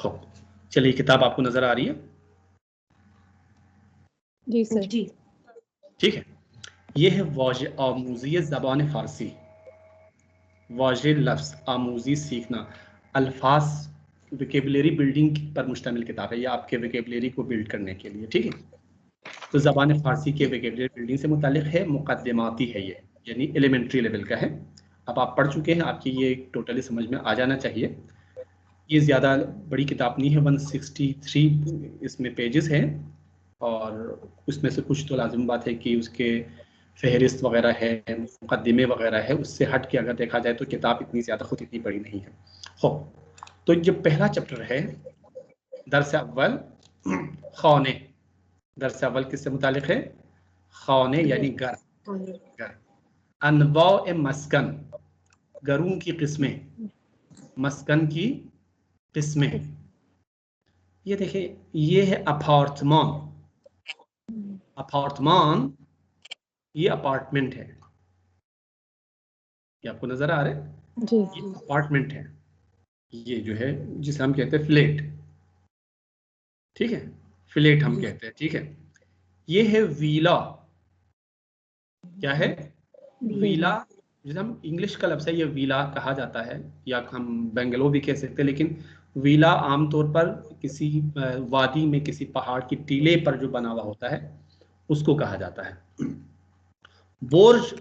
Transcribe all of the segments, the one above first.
खूब, चलिए किताब आपको नजर आ रही है? जी सर। जी ठीक है, ये है वाज आमूज़ी ज़बान फ़ारसी। वाज लफ्ज़, आमूज़ी सीखना, अल्फाज विकेबलरी बिल्डिंग पर मुश्तमिल किताब है। ये आपके विकेबलरी को बिल्ड करने के लिए, ठीक है। तो ज़बान फ़ारसी के विकेबलरी बिल्डिंग से मुतालिक है, मुक़द्दिमाती है ये, यानी एलिमेंट्री लेवल का है। अब आप पढ़ चुके हैं, आपकी ये टोटली समझ में आ जाना चाहिए। ये ज़्यादा बड़ी किताब नहीं है, 163 इसमें पेजेस हैं, और उसमें से कुछ तो लाजिम बात है कि उसके फहरिस्त वगैरह है, मुकदमे वगैरह है, उससे हट के अगर देखा जाए तो किताब इतनी ज़्यादा खुद इतनी बड़ी नहीं है। हो, तो जो पहला चैप्टर है दर्स अव्वल खौने। दर्स अव्वल किससे मुतालिक है? खौने यानी घर, घर। अनवाउ मस्कन, घरों की किस्में, मस्कन की किस्में। ये देखिए, ये है अपार्टमान। अपार्टमान ये अपार्टमेंट है, ये आपको नजर आ रहा है? जी। ये अपार्टमेंट है, ये जो है जिसे हम कहते हैं फ्लैट, ठीक है, फ्लैट हम कहते हैं, ठीक है। ये है वीला। क्या है? वीला, जिसे हम इंग्लिश का लफ्ज़ है, ये वीला कहा जाता है, या हम बेंगलो भी कह सकते हैं, लेकिन वीला आमतौर पर किसी वादी में, किसी पहाड़ की टीले पर जो बना हुआ होता है उसको कहा जाता है। बोर्ज,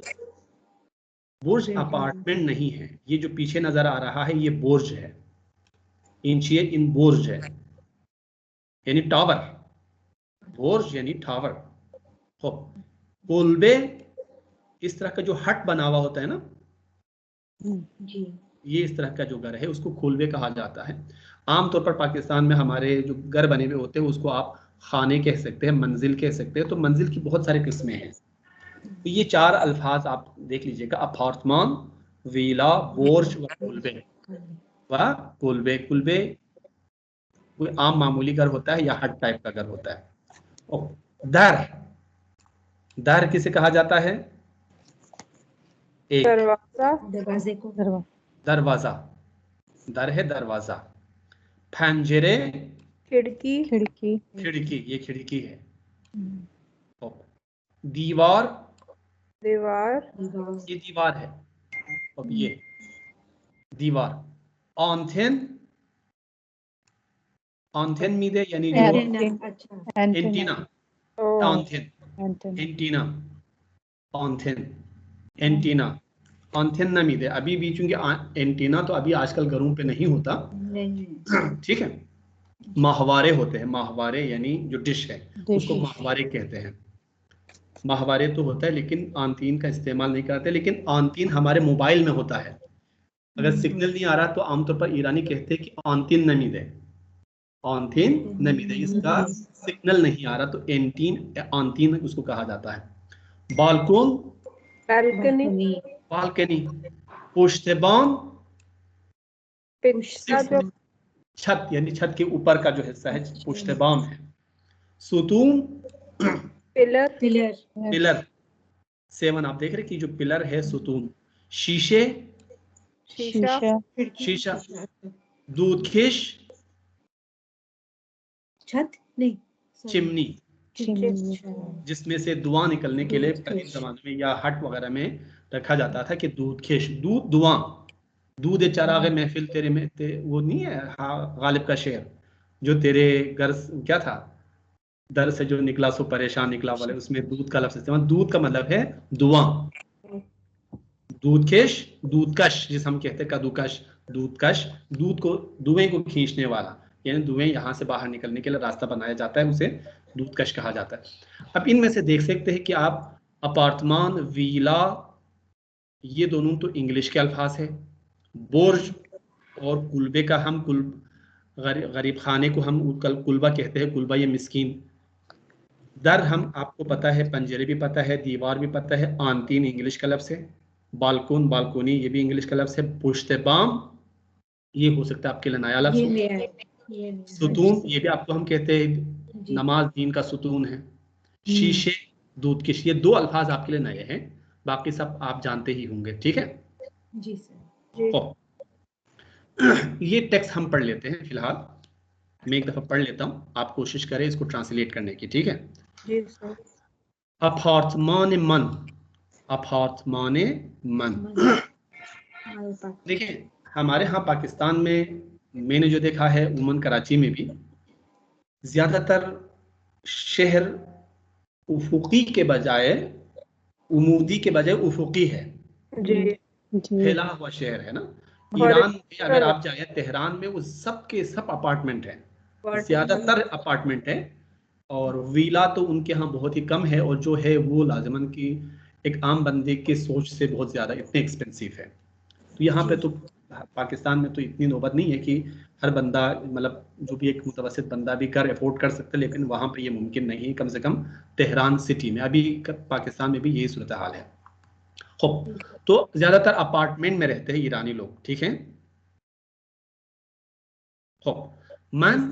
बुर्ज अपार्टमेंट नहीं है। ये जो पीछे नजर आ रहा है ये बुर्ज है, इंचिए इन बुर्ज है, यानी टावर। बुर्ज यानी टावर। तो कुलबे, इस तरह का जो हट बना हुआ होता है ना, जी ये इस तरह का जो घर है उसको कुलबे कहा जाता है। आमतौर पर पाकिस्तान में हमारे जो घर बने हुए होते हैं उसको आप खाने कह सकते हैं, मंजिल कह सकते हैं। तो मंजिल की बहुत सारी किस्में हैं। तो ये चार अल्फाज आप देख लीजिएगा, अपार्टमान, वीला, बोर्ज व कुलबे। व कुलबे, कुलबे कोई आम मामूली घर होता है या हट टाइप का घर होता है। और दर, दर किसे कहा जाता है? एक दरवाजा, दरवाजे को दरवाजा, दर है दरवाजा। फंजरे, खिड़की, खिड़की, खिड़की, ये खिड़की है। और दीवार, दीवार, ये दीवार है। अब ये दीवार। ऑन्थेन, ऑन्थेन मीदे यानी जो अच्छा एंटीना, ओ, ऑन्थेन, एंटीना, ऑन्थेन, एंटीना, ऑन्थेन ना मीदे। अभी भी चूंकि एंटीना तो अभी आजकल घरों पे नहीं होता, ठीक है। माहवारे होते हैं, माहवारे यानी जो डिश है उसको माहवारे कहते हैं। माहवारे तो होता है लेकिन आंतीन का इस्तेमाल नहीं करते, लेकिन आंतीन हमारे मोबाइल में होता है। अगर सिग्नल नहीं आ रहा तो आमतौर पर ईरानी कहते हैं कि आंतीन नमी दे, आंतीन नमी दे, इसका सिग्नल नहीं आ रहा तो एंटीन आंतीन उसको कहा जाता है। बालकोन, बालकनी, बालकनी। पुश्तबान, पिछला जो छत यानी छत के ऊपर का जो हिस्सा है पुश्तबान है। सुतून, पिलर, पिलर। 7 आप देख रहे कि जो पिलर है सुतून। शीशे, शीशा, शीशा। दूधखेश, छत नहीं चिमनी, चिमनी, जिसमें से धुआं निकलने के लिए कदीम जमाने में या हट वगैरह में रखा जाता था कि दूधखेश, दूध धुआं। दूध चरागे महफिल तेरे में वो नहीं है, हाँ, गालिब का शेर, जो तेरे घर क्या था, दर से जो निकला सो परेशान निकला वाले, उसमें दूध का लफ्ज इस्तेमाल। दूध का मतलब है धुआं। दूधखेश, दूधकश जिसे हम कहते हैं, कद्दूकश, दूधकश, दूध को, धुएं को खींचने वाला, यानी धुएं यहाँ से बाहर निकलने के लिए रास्ता बनाया जाता है, उसे दूधकश कहा जाता है। अब इनमें से देख सकते हैं कि आप अपार्टमान, वीला, ये दोनों तो इंग्लिश के अल्फाज है। बुर्ज और कुलबे का हम गरीब खाने को हम कुलबा कहते हैं, कुलबा ये मिस्कीन। दर हम आपको पता है, पंजरे भी पता है, दीवार भी पता है, आंतीन इंग्लिश का लफ्ज़ है। बालकोन, बालकोनी ये भी इंग्लिश का लफ्ज़ है। पुश्तबाम ये हो सकता है आपके लिए नया लफ्ज़ हो। सुतून ये भी आपको हम कहते हैं, नमाज दीन का सुतून है। शीशे, दूध के, ये 2 अल्फाज आपके लिए नए हैं, बाकी सब आप जानते ही होंगे, ठीक है। जी सर। ये टेक्स्ट हम पढ़ लेते हैं फिलहाल। मैं एक दफा पढ़ लेता हूँ, आप कोशिश करें इसको ट्रांसलेट करने की, ठीक है। जी सर। अपार्टमान मन, अपार्टमान मन। देखिए हमारे यहाँ पाकिस्तान में मैंने जो देखा है, उमन कराची में भी ज्यादातर शहर उफुकी के बजाय, उमूदी के बजाय उफुकी है, जी फैला हुआ शहर है ना। और ईरान में अगर आप जाए तेहरान में, वो सब के सब अपार्टमेंट है, ज्यादातर अपार्टमेंट है, और विला तो उनके यहाँ बहुत ही कम है, और जो है वो लाजमन की एक आम बंदे के सोच से बहुत ज्यादा इतने एक्सपेंसिव है। तो यहाँ पे तो पाकिस्तान में तो इतनी नौबत नहीं है कि हर बंदा, मतलब जो भी एक मुतवसत बंदा भी कर अफोर्ड कर सकता है, लेकिन वहाँ पे ये मुमकिन नहीं है, कम से कम तेहरान सिटी में। अभी पाकिस्तान में भी यही सूरत हाल है। खूब, तो ज्यादातर अपार्टमेंट में रहते हैं ईरानी लोग, ठीक है। खूब, मन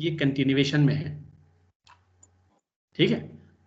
ये कंटिन्यूएशन में है, ठीक है।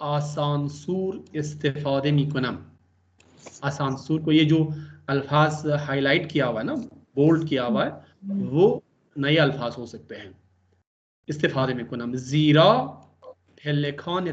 आसानसूर इस्तेफादे मी कुनम। आसानसूर को ये जो अल्फाज हाईलाइट किया हुआ है ना, बोल्ड किया हुआ है, वो नए अल्फाज हो सकते हैं। इस्तेफादे मी कुनम जीरा पेलिकान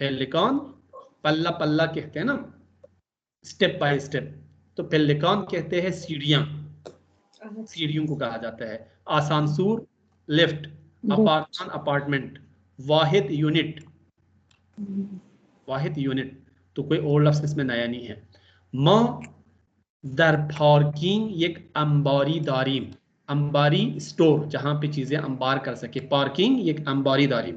पेलिकान पल्ला पल्ला कहते हैं ना, स्टेप बाय स्टेप, तो पेलिकान कहते हैं सीढ़ियां, सीढ़ियों को कहा जाता है। आसानसूर लिफ्ट, अपार्टमान अपार्टमेंट, वाहिद यूनिट, वाहिद यूनिट, तो कोई और लफ्ज इसमें नया नहीं है। मां दर पार्किंग एक अंबारी दारीम, अंबारी स्टोर जहां पे चीजें अंबार कर सके, पार्किंग एक अंबारी दारीम।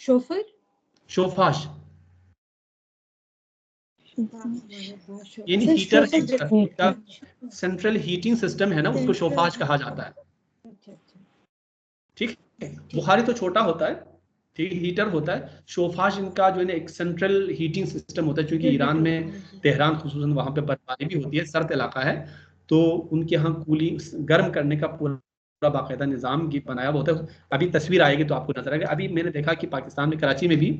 शोफर, शोफाज यानी हीटर का सेंट्रल हीटिंग सिस्टम है ना, उसको शोफाज कहा जाता है, ठीक है। बुखारी तो छोटा होता है, ठीक, हीटर होता है। शोफाज इनका जो है ना एक सेंट्रल हीटिंग सिस्टम होता है, क्योंकि ईरान में तेहरान खुसूसन वहां पे बर्फबारी भी होती है, सर्द इलाका है, तो उनके यहाँ कूलिंग गर्म करने का पूरा बाकायदा निज़ाम बनाया हुआ होता है। अभी तस्वीर आएगी तो आपको नजर आएगा। अभी मैंने देखा कि पाकिस्तान में कराची में भी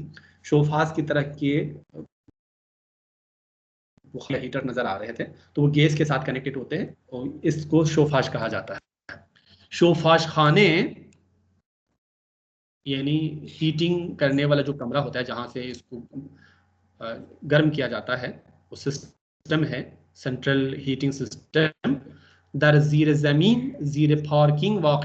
शोफाज की तरह के हीटर नजर आ रहे थे, तो वो गैस के साथ कनेक्टेड होते हैं, और इसको शोफाज कहा जाता है। शोफाज खाने यानी हीटिंग करने वाला जो कमरा होता है जहां से इसको गर्म किया जाता है, वो सिस्टम है सेंट्रल हीटिंग सिस्टम। दर जीर जमीन जीर पार्किंग वाक़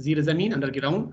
जीर जमीन अंडरग्राउंड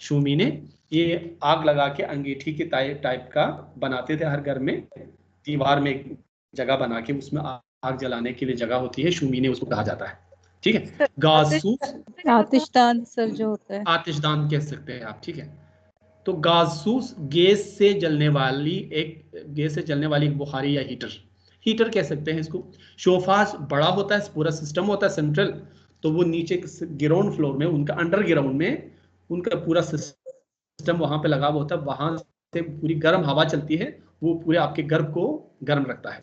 शूमीने ये आग लगा के अंगीठी के टाइप का बनाते थे हर घर में, दीवार में एक जगह बना के उसमें आग जलाने के लिए जगह होती है, शूमीने उसको कहा जाता है, ठीक है। गासूस आतिशदान सर जो होता है, आतिशदान कह सकते हैं आप, ठीक है। तो गासूस गैस से जलने वाली एक बुखारी या हीटर कह सकते हैं इसको। शोफाज बड़ा होता है, पूरा सिस्टम होता है सेंट्रल, तो वो नीचे ग्राउंड फ्लोर में, उनका अंडरग्राउंड में उनका पूरा सिस्टम वहां पे लगा हुआ होता है, वहां से पूरी गर्म हवा चलती है, वो पूरे आपके घर को गर्म रखता है।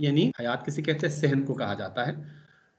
यानी हयात किसे कहते हैं, सहन को कहा जाता है।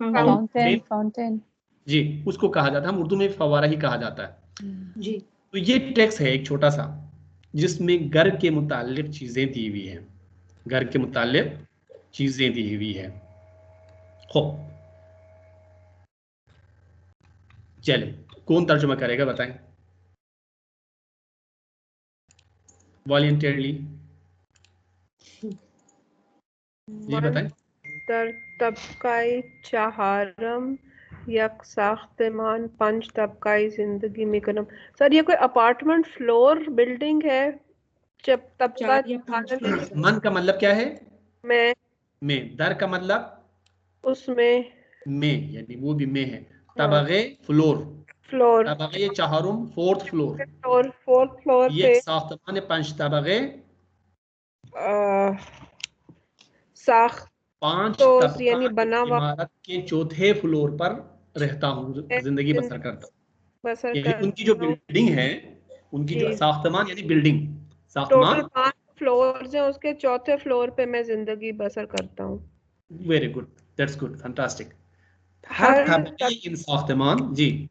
फाउंटेन जी उसको कहा जाता है, हम उर्दू में भी फव्वारा ही कहा जाता है जी। तो ये टेक्स्ट है एक छोटा सा, जिसमें घर के मुताल्लिक चीजें दी हुई हैं, घर के मुताल्लिक चीजें दी हुई है। खूब, चले, कौन तर्जुमा करेगा बताएं वॉलंटियरली, जी मन बताएं। दर तबकाई चहारम यक साख्तमान पंच तबकाई जिंदगी में कदम। सर ये कोई अपार्टमेंट फ्लोर बिल्डिंग है? जब तबका 4 या 5 चहारम फ्लोर पर। मन का मतलब क्या है? में में। दर का मतलब उसमें में, यानी वो भी में है। हाँ तबगे फ्लोर, फ्लोर तबगे चहारुम फोर्थ फ्लोर। और फोर्थ फ्लोर ये पे एक साख्तमान पंच तबगे, साख 5 तो तबका यानी एक बना हुआ इमारत के चौथे फ्लोर पर रहता हूँ, है, जिंदगी बसर करता हूँ। बसर यानी उनकी जो करता हूँ। बिल्डिंग है, उनकी जो जी साख्तमान यानी बिल्डिंग, टोटल साख्तमान। 5 फ्लोर्स हैं, उसके चौथे फ्लोर पे मैं जिंदगी बसर करता हूँ। Very good, that's good, fantastic. हर हर तबके इन साख्तमान, जी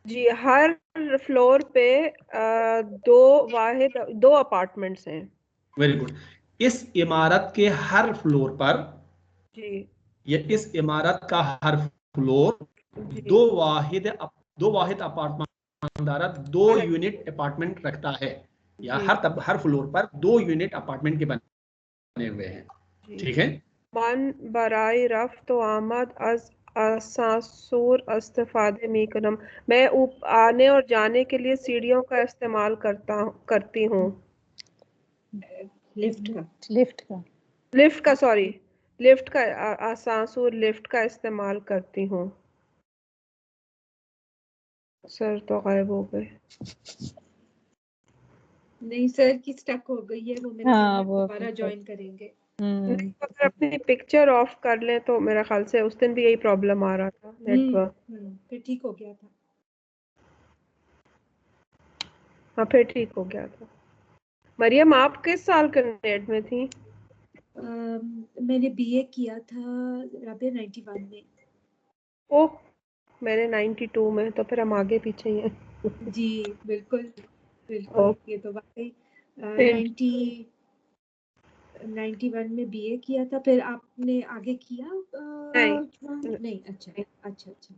जी हर फ्लोर पे दो अपार्टमेंट्स हैं। Very good. इस इमारत के हर फ्लोर पर, जी या इस इमारत का हर फ्लोर जी दो वाहिद दो वाहिद अपार्टमेंट, 2 यूनिट अपार्टमेंट रखता है, या जी हर फ्लोर पर 2 यूनिट अपार्टमेंट के बने हुए हैं। जी ठीक है, मन बराई रफ्त व आमद अज असांसूर इस्तेफादे मी करम। मैं आने और जाने के लिए सीढ़ियों का इस्तेमाल करती हूँ। लिफ्ट का। लिफ्ट का। लिफ्ट का, सॉरी, लिफ्ट का, आसांसूर लिफ्ट का इस्तेमाल करती हूँ। सर तो गायब हो गए। नहीं सर की स्टक हो गई है, वो मेरे ख्याल हाँ में वो दोबारा ज्वाइन करेंगे। नहीं, अगर अपनी पिक्चर ऑफ कर ले तो मेरा ख्याल से उस दिन भी यही प्रॉब्लम आ रहा था, नेटवर्क। फिर ठीक हो गया था। हाँ फिर ठीक हो गया था। मरियम, आप किस साल के नेट में थी? मैंने बीए किया था राबिया 91 में। ओह, मैंने 92 में, तो फिर हम आगे पीछे ही हैं। जी बिल्कुल बिल्कुल, ये तो वाकई फिर 91 में बीए किया था। फिर आपने आगे किया नहीं, नहीं, अच्छा अच्छा अच्छा।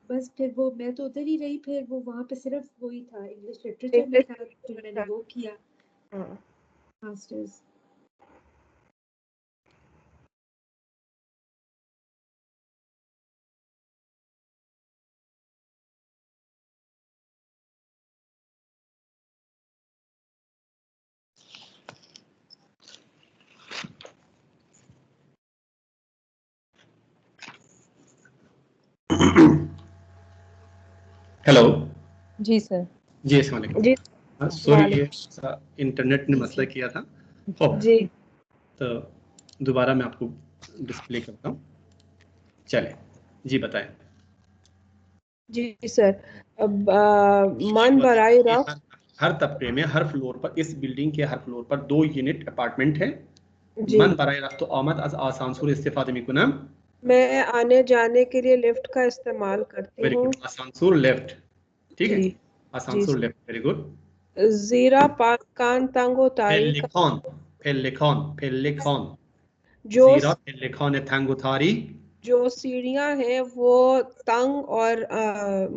बस फिर वो मैं तो उधर ही रही, फिर वो वहाँ पे सिर्फ वही था, इंग्लिश लिटरेचर में था, फिर मैंने वो किया हाँ मास्टर्स। हेलो, जी सर। जी अस्सलाम वालेकुम। जी सॉरी, ये इंटरनेट ने मसला किया था। हो जी तो दोबारा मैं आपको डिस्प्ले करता हूँ। चले, जी बताएं। जी सर। अब मन बराई रफ्त। हर तबके में, हर फ्लोर पर, इस बिल्डिंग के हर फ्लोर पर 2 यूनिट अपार्टमेंट है। जी मन बराए रफ्त आमद अज आसानसुर इस्तेफादे में कुनम। मैं आने जाने के लिए लिफ्ट का इस्तेमाल करती वेरी हूँ। गुड, आसानसुर लेफ्ट, ठीक है, जी जी आसानसुर लेफ्ट, वेरी गुड। जीरा पाकान तंगो तारीख पेलिकॉन, पेलिकॉन, पेलिकॉन, जो जीरा पेलिकॉन थांगुथारी। जो सीढ़ियां हैं वो तंग और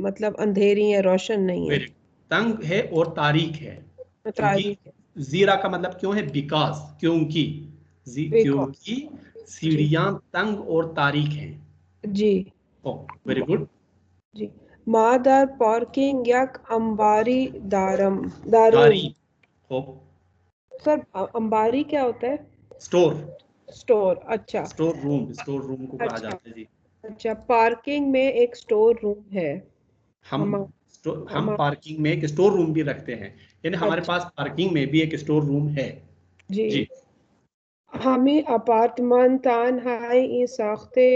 मतलब अंधेरी है, रोशन नहीं है। वेरी तंग है और तारीख है, क्योंकि तारीख है। जीरा का मतलब क्यों है? बिकॉज, क्योंकि, बिकॉज क्योंकि जी सीढ़ियां तंग और तारीख हैं। जी ओ वेरी गुड। जी मादार पार्किंग यक अंबारी दारूम। दारी, ओ सर अंबारी क्या होता है? स्टोर, स्टोर, अच्छा स्टोर रूम को कहा अच्छा जाता है जी। अच्छा। पार्किंग में एक स्टोर रूम है। हम हम हम हम पार्किंग में एक स्टोर रूम भी रखते हैं, यानी हमारे अच्छा पास पार्किंग में भी एक स्टोर रूम है। जी। जी, हमें अपार्टमेंट तान हाई ई साख्ते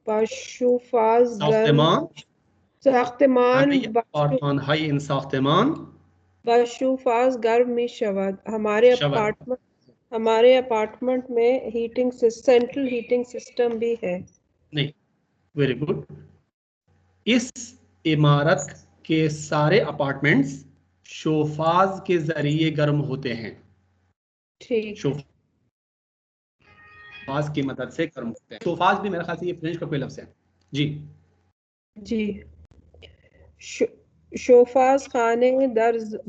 बशुफाज गर्म साख्तमान, साख्तमान हमें अपार्टमान हाई इन साख्तमान बशुफाज गर्म में शवद। शवर, हमारे अपार्टमेंट में सेंट्रल हीटिंग सिस्टम भी है। नहीं, वेरी गुड। इस इमारत के सारे अपार्टमेंट्स शोफाज के जरिए गर्म होते हैं, ठीक है। शोफाज की मदद से गर्म होते हैं। शोफाज भी मेरे ख्याल से ये फ्रेंच का कोई लफ्ज है। जी जी। शोफाज खाने दर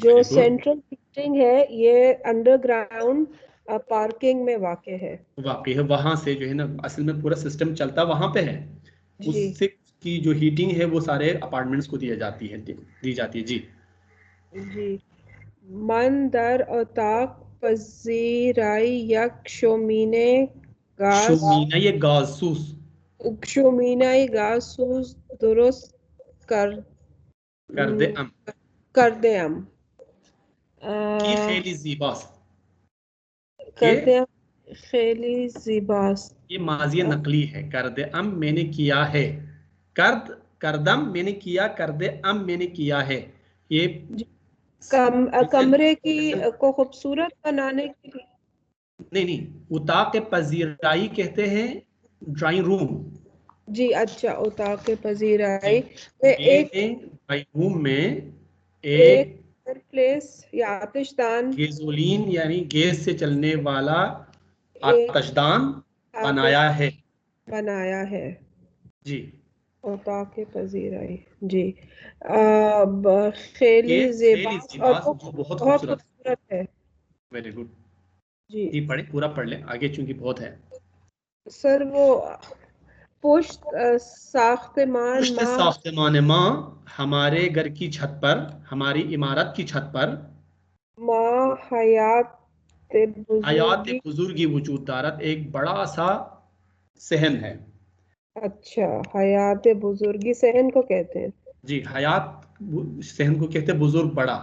जो Very good. सेंट्रल हीटिंग है ये अंडरग्राउंड पार्किंग में वाक़े है। वाकई है, वहां से जो है ना असल में पूरा सिस्टम चलता वहां पे है, जी उससे की जो हीटिंग है वो सारे अपार्टमेंट्स को दी जाती है जी। जी। मन दर अताक पजीराई यक शोमीने गाज शोमीना ये गासूस शोमीनाई गाज सूज दुरुस्त कर कर दे अम करते हम की खेली जीबास करते हम खेली जिबास। ये माजी नकली है। कर दे अम मैंने किया है, कर्द करदम मैंने किया, कर दे अम मैंने किया है। ये कमरे की को खूबसूरत बनाने के लिए। नहीं, उताक पजीराई कहते हैं ड्राइंग रूम। जी अच्छा, उताके पजीराई जी, में एक ड्राइंग रूम में एक एक प्लेस या आतिशदान गैसोलीन यानी गैस से चलने वाला एक आतिशदान आतिश बनाया है। बनाया है। जी, उताके पजीराई जी। खेली के खेली जेबास और लिबास वो जो बहुत बहुत खूबसूरत। खूबसूरत है। Very good. जी जी पढ़े, पूरा पढ़ लें आगे चूंकि बहुत है। सर वो पुश्त साख्तमान पुष्ट माँ साख्तमान माँ हमारे घर की छत पर, हमारी इमारत की छत पर माँ हयात हयात बुजुर्गी। बुजुर्गी वजूद दारत एक बड़ा सा सहन है। अच्छा, हयात बुजुर्गी सहन को कहते हैं। जी, हयात सहन को कहते हैं, बुजुर्ग बड़ा।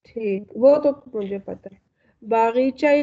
ठीक, वो तो मुझे पता है। बागीचाई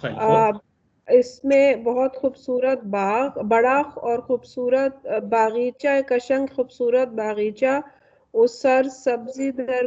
खैर हो। आ, इसमें बहुत खूबसूरत बाग, बड़ा और खूबसूरत बागीचा कशंग, खूबसूरत बागीचा उस सर सब्जी दर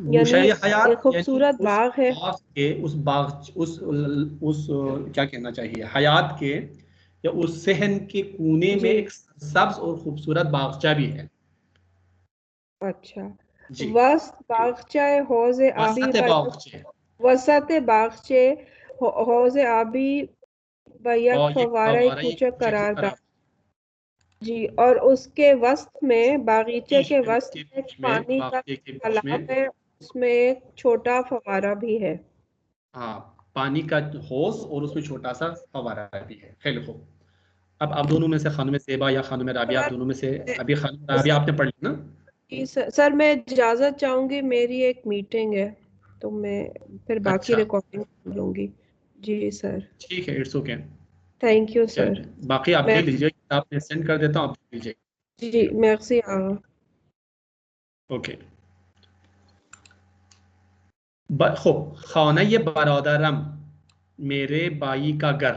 यानी गुशाई एक हयात यानी खूबसूरत उस बाग है। बाग के, उस बाग उस क्या कहना चाहिए, हयात के या उस सहन के कोने में जी एक सब्ज और खूबसूरत बागचा भी है। अच्छा। जी, वस्त बागचाए हौज आबी वसत व बागचे वसत बागचे हौज आबी व यक और एक फवारा फवारा एक कुचक चकी करारदा। करार जी, और उसके वस्त में, बागीचे के वस्त के में बीच में, पानी का बागचे के बीच में, तालाब है, उसमें एक छोटा फवारा भी है। हाँ, पानी का होस और उसमें छोटा सा फवारा भी है। खैर हो। अब आप दोनों में से खानुम सेबा या खानुम राबिया, आप सर दोनों में से अभी खानुम राबिया आपने पढ़ लिया ना? जी सर, मैं इजाजत चाहूंगी, मेरी एक मीटिंग है तो मैं फिर बाकी अच्छा, रिकॉर्डिंग लूंगी। जी सर, ठीक है, it's okay. Thank you sir. चलिए, बाकी आप मैं देख लीजिए, आप मैं सेंड कर देता हूँ, आप देख लीजिए। जी मेर्सी। हाँ ओके। खूब खाना ये बरादरम मेरे बाई का घर।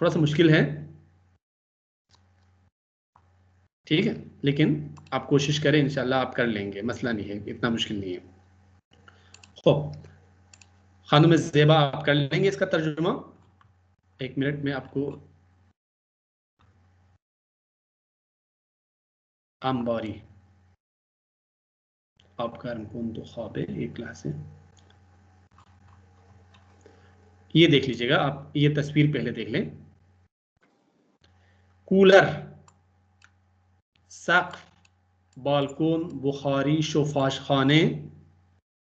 थोड़ा सा मुश्किल है, ठीक है, लेकिन आप कोशिश करें, इंशाल्लाह आप कर लेंगे, मसला नहीं है, इतना मुश्किल नहीं है। खूब खानुम ज़ेबा आप कर लेंगे इसका तर्जुमा? एक मिनट में आपको आमबारी आपका रमकून तो ख्वाब है एक क्लास है। ये देख लीजिएगा आप, ये तस्वीर पहले देख लें। कूलर, सक़्फ़, बालकन, बुखारी, शोफाश खाने,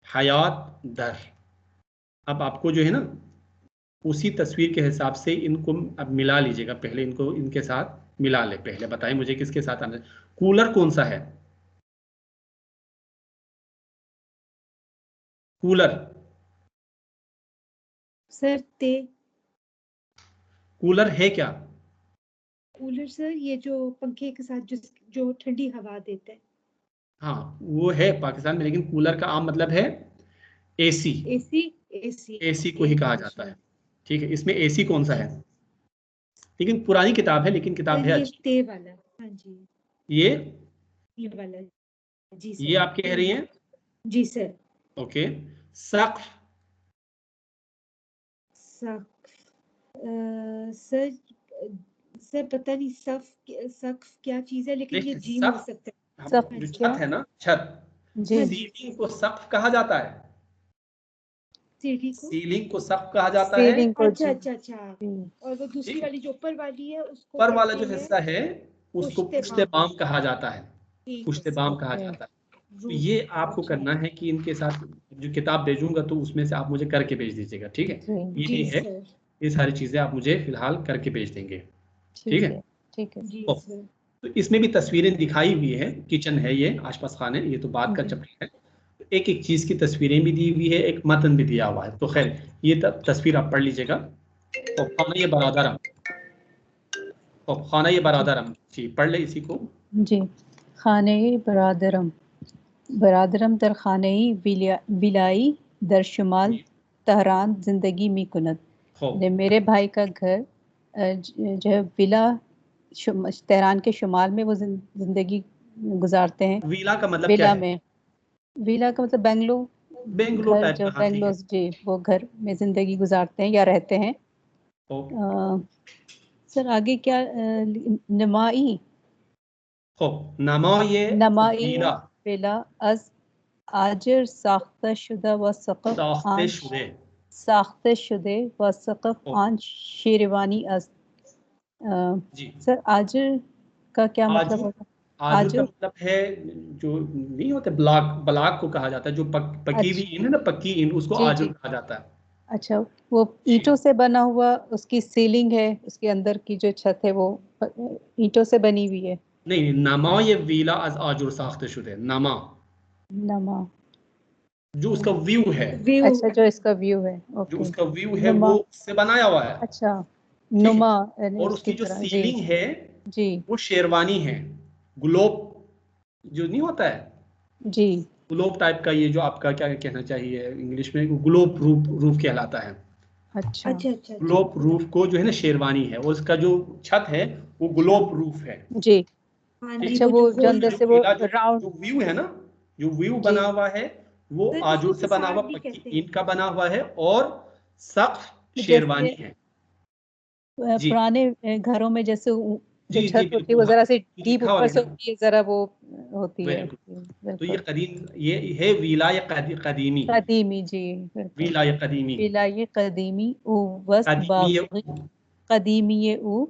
हयात, दर। अब आपको जो है ना उसी तस्वीर के हिसाब से इनको अब मिला लीजिएगा। पहले इनको इनके साथ मिला ले। पहले बताइए मुझे किसके साथ आना है। कूलर कौन सा है? कूलर सर ते कूलर है क्या? कूलर सर ये जो पंखे के साथ जो ठंडी हवा देता है। हाँ वो है पाकिस्तान में, लेकिन कूलर का आम मतलब है एसी। एसी एसी एसी को ही कहा जाता है। ठीक है, इसमें एसी कौन सा है? लेकिन पुरानी किताब है, लेकिन किताब है ये अच्छी। ते वाला, हाँ जी ये वाला, जी ये सर। आप कह रही हैं? जी सर। ओके। सक़्फ़ सर सर पता नहीं सक़्फ़ क्या चीज है, लेकिन ये जीम हो सकता है। सक़्फ़ जो क्या? छत है ना, छत, जी सीलिंग को सक़्फ़ कहा जाता है। सीढ़ी को सीलिंग को सक़्फ़ कहा जाता है। सीलिंग को अच्छा जी अच्छा अच्छा। और वो दूसरी ठीक है, वाली जो ऊपर वाली है उसको ऊपर वाला कहते जो हैं हिस्सा है उसको पुश्ते-बाम कहा जाता है। ठीक है पुश्ते-बाम सर। कहा ओके। जाता है। तो रूफ, ये आपको अच्छा। करना है कि इनके साथ जो किताब भेजूंगा तो उसमें से आप मुझे करके भेज दीजिएगा। ठीक है, जी जी ये है, सर। ये सारी चीजें आप मुझे फिलहाल करके भेज देंगे। ठीक ठीक है। है, ठीक है। जी ओ, सर। तो इसमें भी तस्वीरें दिखाई हुई है। किचन है, ये आसपास खाने, ये तो बात का जी चैप्टर है। एक एक चीज की तस्वीरें भी दी हुई है, एक मतन भी दिया हुआ है। तो खैर ये तस्वीर आप पढ़ लीजिएगा। तो खाना ये बरादरम, तो खाना ये बरादरम जी, पढ़ ले इसी को। जी। खाने बरादरम, बरादरम दर खाने बिलाई दर शुमाल तहरान जिंदगी में कुनत। हो मेरे भाई का घर जो है विला तेहरान के शुमाल में वो जिंदगी गुजारते हैं। वीला का मतलब क्या विला है? में, विला का मतलब बेंगलो, बेंगलो घर टाइप जो का, हाँ ठीक बेंगलो है। जी, वो घर में जिंदगी गुजारते हैं या रहते हैं। हो सर आगे क्या? नमाई, हो नमा ये नमाई वीला, विला अज आजर साख्ता शुदा व सक़फ़ साख्ते आन शुदे। साख्ते शुदे व सक़फ़ हो आन शेरवानी अज। जी, सर आजर का क्या मतलब आजूर, होगा? आजूर का आजर, मतलब है जो नहीं होते ब्लॉक, ब्लॉक को कहा जाता है। जो पकी हुई अच्छा ईंट है ना, पक्की ईंट, उसको जी आजूर जी, कहा जाता है। अच्छा वो जी ईंटों से बना हुआ, उसकी सीलिंग है, उसके अंदर की जो छत है वो ईंटों से बनी हुई है। नहीं, नमा ये वीला अज आजूर साख्ते शुदे, नमा नमा, जो उसका व्यू है, व्यू। अच्छा जो इसका व्यू है, जो ओके। उसका व्यू है वो नुमा, उससे बनाया हुआ है। अच्छा ठीक है, नुमा यानी और उसकी उसकी जो तरह जी सीलिंग है जी वो शेरवानी है। ग्लोब जो नहीं होता है, जी, ग्लोब टाइप का, ये जो आपका क्या कहना चाहिए इंग्लिश में, ग्लोब रूफ, रूफ कहलाता है। अच्छा अच्छा अच्छा अच्छा। ग्लोब रूफ को जो है ना शेरवानी है, और उसका जो छत है वो अच्छा ग्लोब रूफ है। जी, हाँ जी, ठीक अच्छा वो वो जो जो है, गोल। अंदर जो से वो वीला जो राउंड, जो व्यू है ना, जो व्यू जी बना हुआ है वो सर आजूर उसको से बना हुआ फसाद भी पक्की कहते हैं। ईंट का बना हुआ है, और सख्त जैसे शेरवानी है। जी पुराने घरों में जैसे जो जी जी, छत होती है वो बिल्कुल, हाँ, जरा सी ये डीप लिखा हुआ ऊपर से है। होती है, जरा वो होती वेरी है गुड। तो ये बिल्कुल। कदीम, ये है वीला या कदीमी, कदीमी जी, बिल्कुल। वीला या कदीमी, विलाये कदीमी उ वस्त कदीमी बागी, कदीमी उ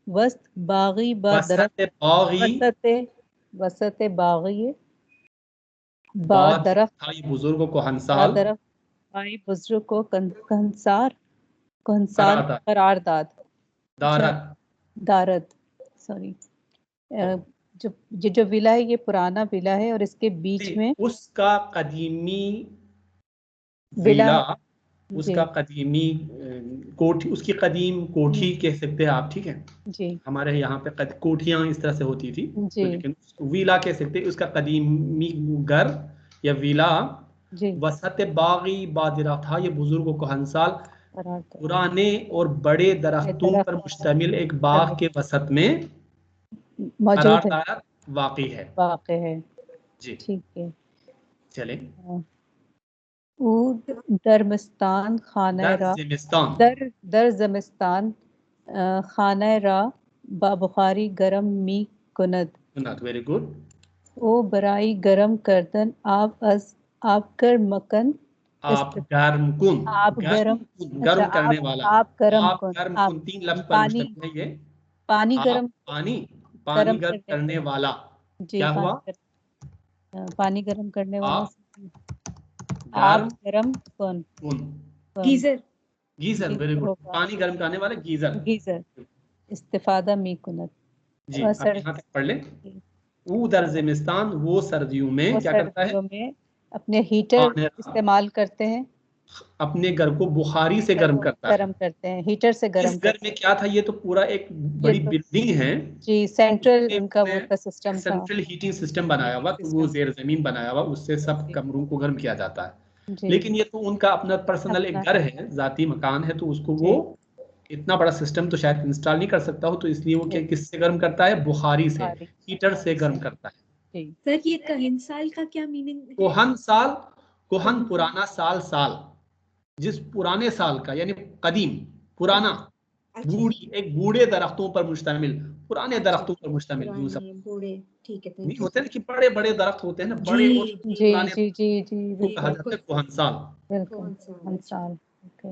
वस्त बागी बा वसत दरख्त, बागी, वसत वसत बागी बा बाद दरख्त, था ये बुजुर्गों को बा हंसाल, दरख्त भाई बुजुर्ग को कंसार, कंसाल करारदाद, करारदाद, अच्छा दारत। दारद, सॉरी। जो जो विला है ये पुराना विला है और इसके बीच जी, में उसका कदीमी विला विला, है जी उसका कदीमी कोठी, उसकी कदीम कोठी हम्म, कह सकते हैं आप। ठीक है, जी हमारे यहाँ पे कोठियाँ इस तरह से होती थी, तो जी लेकिन विला कह सकते हैं। उसका कदीमी घर या विला जी वसत बागी बादिरा था, ये बुजुर्गों को हंसाल करारदाद, पुराने और बड़े ये दरख्तों पर दरख्त मुश्तमिल एक बाग के वसत में मौजूद है, करारदाद वाक़ई है। वाक़ है, जी ठीक है। चले। ऊद दरमिस्तान खाना दर रा, जिमिस्तान, दर जमिस्तान खाना रा बा बुखारी गरम मी कुनद। Not very good. ओ बराई गरम करदन आप कर मकन आप इस्त गर्म कुन, आप गर्म गरम, कुन, अच्छा गर्म करने वाला, आप गरम आप कुन, गर्म आप कुन, 3 लफ्ज पर पानी, मुश्तमिल है ये। पानी गर्म पानी गर्म करने वाला। जी, क्या हुआ? पानी गर्म करने वाला। गर्म गरम कौन? गीजर। Geyser, very good. पानी गर्म करने वाला गीजर। इस्तिफादा मी कुनत जी। अब यहाँ तक पढ़ लें। वो दर ज़िमिस्तान, वो सर्दियों में क्या करता है? में अपने हीटर इस्तेमाल करते हैं, अपने घर को बुखारी से गर्म करते हैं, हीटर से गर्म। इस घर में क्या था? ये तो पूरा एक बड़ी बिल्डिंग है जी, सेंट्रल इनका वो का सिस्टम था, सेंट्रल हीटिंग सिस्टम बनाया हुआ, तो वो जेर जमीन बनाया हुआ, उससे सब कमरों को गर्म किया जाता है। लेकिन ये तो उनका अपना पर्सनल एक घर है, जाती मकान है, तो उसको वो इतना बड़ा सिस्टम तो शायद इंस्टॉल नहीं कर सकता हो, तो इसलिए वो किससे गर्म करता है? बुखारी से, हीटर से गर्म करता है। सर ये कहन साल का क्या मीनिंग है? कोहन साल, कोहन पुराना, साल जिस पुराने साल का, यानी कदीम, पुराना, बूढ़ी, एक बूढ़े दरख्तों पर मुश्तमिल, पुराने दरख्तों पर मुश्तमिल। बूढ़े, ठीक है, नहीं होते ना कि बड़े बड़े दरख्त होते हैं ना, बड़े और पुराने, जी कहा जाता है कोहन साल। ओके,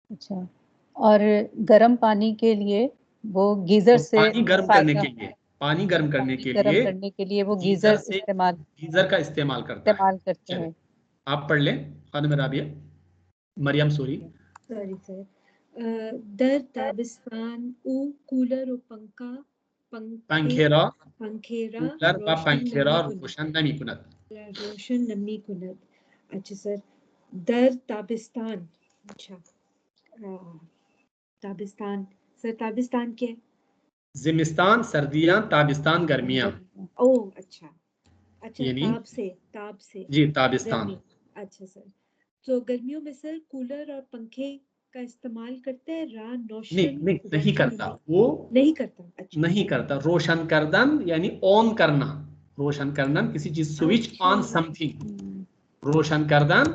अच्छा। और गर्म पानी के लिए वो गीजर से पानी गर्म करने के लिए वो गीजर का इस्तेमाल करते हैं। आप पढ़ लें खानम राबिया, मरियम, सॉरी सर। दर ताबिस्तान उ कूलर और पंखेरा रोशन नमी कुनत। अच्छा सर, दर ताबिस्तान, अच्छा ताबिस्तान, सर ताबिस्तान क्या है? ज़िमिस्तान सर्दियां, ताबिस्तान गर्मियां। ओह अच्छा, यानी ताब से जी, ताबिस्तान। अच्छा सर, तो गर्मियों में सर कूलर और पंखे का इस्तेमाल करते हैं। नहीं करता वो, नहीं करता। रोशन करदन यानी ऑन करना, रोशन करना किसी चीज, स्विच ऑन समथिंग, रोशन करदन,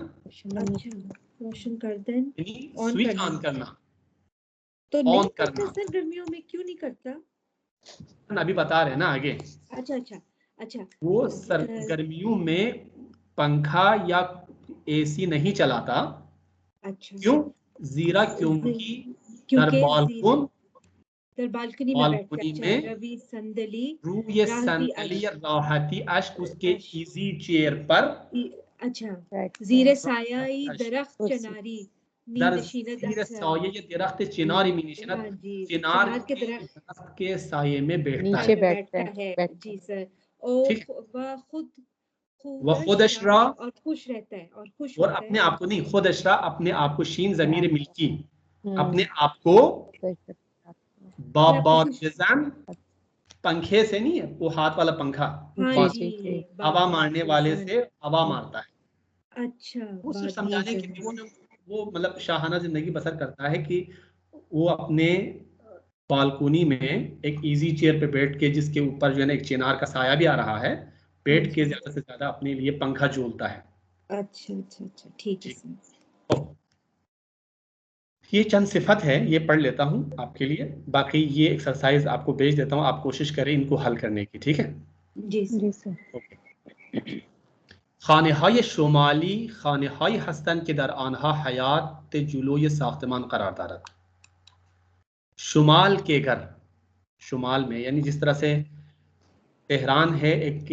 रोशन करदन यानी स्विच ऑन करना, तो नहीं करता सर गर्मियों में, क्यों नहीं करता? अभी बता रहे हैं ना आगे। अच्छा वो गर्मियों में पंखा या एसी नहीं चलाता। अच्छा, क्यों? जीरा, क्योंकि बालकनी में रवि संदली राहती अश्क उसके इजी चेयर पर, अच्छा, जीरे सायाई दरख्त चनारी दरख्त चिनारी में निशनत, चिनार के दरख्त के साये में बैठता है। जी सर। और खुद अशरा, और खुश रहता है, और अपने आप को नहीं, खुद अशरा अपने आप को, शीन ज़मीर मिल्की, अपने आप को बाबाजन, पंखे से नहीं है वो हाथ वाला पंखा, हवा मारने वाले से हवा मारता है। अच्छा, वो सिर्फ समझाने के लिए वो मतलब शाहाना जिंदगी बसर करता है कि वो अपने बालकोनी में एक इजी चेयर पे बैठ के, जिसके ऊपर जो है ना एक चिनार का साया भी आ रहा है, बैठ के ज्यादा से ज्यादा अपने लिए पंखा झूलता है। अच्छा, ठीक है सर। ये चंद सिफत है, ये पढ़ लेता हूँ आपके लिए, बाकी ये एक्सरसाइज आपको भेज देता हूँ, आप कोशिश करें इनको हल करने की, ठीक है? जी सर। खानेहाय शुमाली खानेहाय हस्तन के दर आनहा हयात जुलोय साख्तमान करार दारत। शुमाल के घर, शुमाल में यानी जिस तरह से तेहरान है एक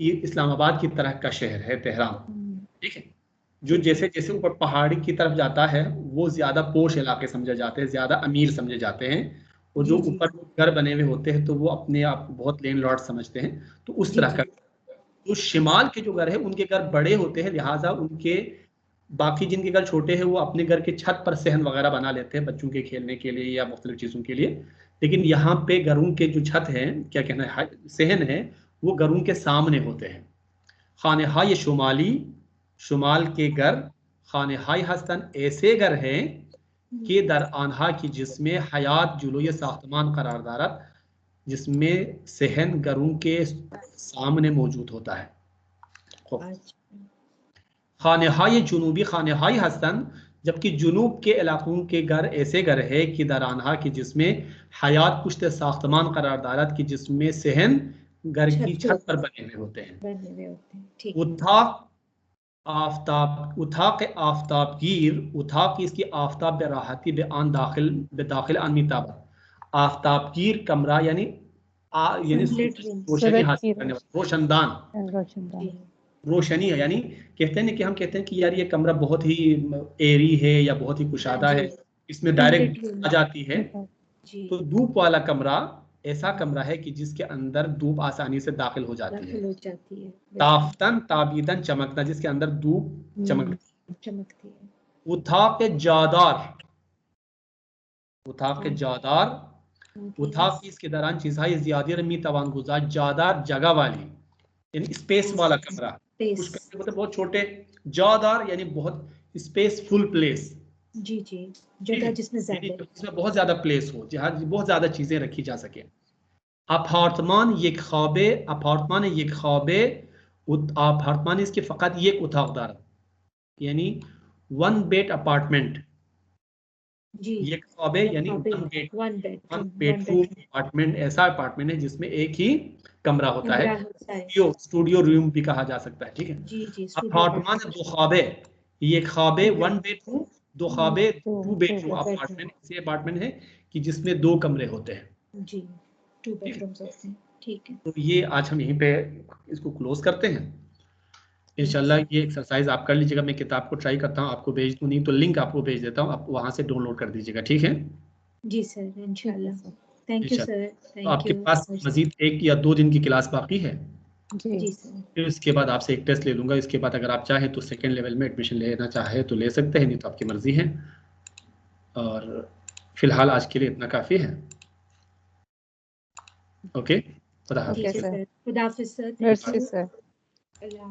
इस्लामाबाद की तरह का शहर है तेहरान, ठीक है, जो जैसे जैसे ऊपर पहाड़ी की तरफ जाता है वो ज्यादा पोश इलाके समझे जाते हैं, ज्यादा अमीर समझे जाते हैं, और जो ऊपर घर बने हुए होते हैं तो वो अपने आप को बहुत लैंडलॉर्ड समझते हैं, तो उस तरह का। तो शिमाल के जो घर है उनके घर बड़े होते हैं, लिहाजा उनके बाकी जिनके घर छोटे हैं वो अपने घर के छत पर सहन वगैरह बना लेते हैं बच्चों के खेलने के लिए या मुख्तलिफ चीज़ों के लिए, लेकिन यहाँ पे घरों के जो छत हैं, क्या कहना है, सहन है, वो घरों के सामने होते हैं। खानेहाय शुमाली, शुमाल के घर, खानेहाय हस्तन ऐसे घर हैं कि दर आनहा की जिसमें हयात जुलोय साख्तमान करार दारत, जिसमें सहन घरों के सामने मौजूद होता है। खानेहाय जुनूबी खानेहाय हस्तन, जबकि जुनूब के इलाकों के घर ऐसे घर है कि दरानहा की जिसमें हयात पुश्त साख्तमान करार दारत की जिसमें सहन घर की छत पर बने हुए होते हैं। उथाक आफ्ताब गिर, उथाक इसकी आफ्ताब बे राहती बे आन दाखिल आनमी ताबत, आफ्ताबगीर कमरा यानी Sunlit room. रोशनी हासिल सूरज करने वाला, रोशनदान, रोशनदान। जी, रोशनी है। यानी कहते हैं ना कि हम कहते हैं कि यार ये कमरा बहुत ही एरी है या बहुत ही कुशादा है, इसमें डायरेक्ट Sunlit room. आ जाती है। जी, तो धूप वाला कमरा ऐसा कमरा है कि जिसके अंदर धूप आसानी से दाखिल हो जाती है। दाखिल हो जाती है, बिल्कुल, ताफ्तन ताबीदन चमकना, जिसके अंदर धूप चमकती चमकती है। उथाफ जादार, उथाफ के हाँ। जादार, ओके, उथाफ की इसके दौरान चीज़ाई ज़्यादा रमी तवान गुजार, जादार जगह वाली यानी स्पेस वाला कमरा। कुछ स्पेस, कमरे होते हैं बहुत छोटे, जादार यानी बहुत स्पेसफुल प्लेस, जी जी, जगह जिसमें यानी ज्यादा जिसमें बहुत ज्यादा प्लेस हो, जहाँ बहुत ज्यादा चीजें रखी जा सके। अपार्टमान ये ख्वाबे, अपार्टमान ये ख्वाबे, अपार्टमान इसके फ़कत एक उताकदार यानी वन बेड अपार्टमेंट, जी, ये ख्वाबे यानी ख्वाबे, one one bedroom, bedroom apartment, ऐसा अपार्टमेंट है जिसमें एक ही कमरा होता है, कमरा होता है। स्टूडियो रूम भी कहा जा सकता है, ठीक है। जी जी, स्टूडियो अपार्टमान दो ख्वाबे, ये ख्वाबे बेडरूम। वन बेडरूम, दो ख्वाबे टू टू बेडरूम अपार्टमेंट, ऐसे अपार्टमेंट है कि जिसमें 2 कमरे होते हैं। जी, 2 बेडरूम्स होते हैं, ठीक है। तो ये आज हम यहीं पे इसको क्लोज करते हैं। इंशाल्लाह ये एक्सरसाइज आप कर लीजिएगा, मैं किताब को ट्राई करता हूँ, आपको भेज दूँ, नहीं तो लिंक आपको भेज देता हूँ, आप वहाँ से डाउनलोड कर दीजिएगा, ठीक है। जी सर, इंशाल्लाह। थैंक यू सर, तो थैंक आपके यू। पास मजीद 1 या 2 दिन की क्लास बाकी है, जी जी सर, फिर उसके बाद आपसे एक टेस्ट ले लूँगा। इसके बाद अगर आप चाहें तो सेकेंड लेवल में एडमिशन लेना चाहे तो ले सकते हैं, नहीं तो आपकी मर्जी है। और फिलहाल आज के लिए इतना काफ़ी है। ओके, खुदा हाफिज़। ठीक है सर, खुदा हाफिज़ sir, thank mercy you. Sir. Allah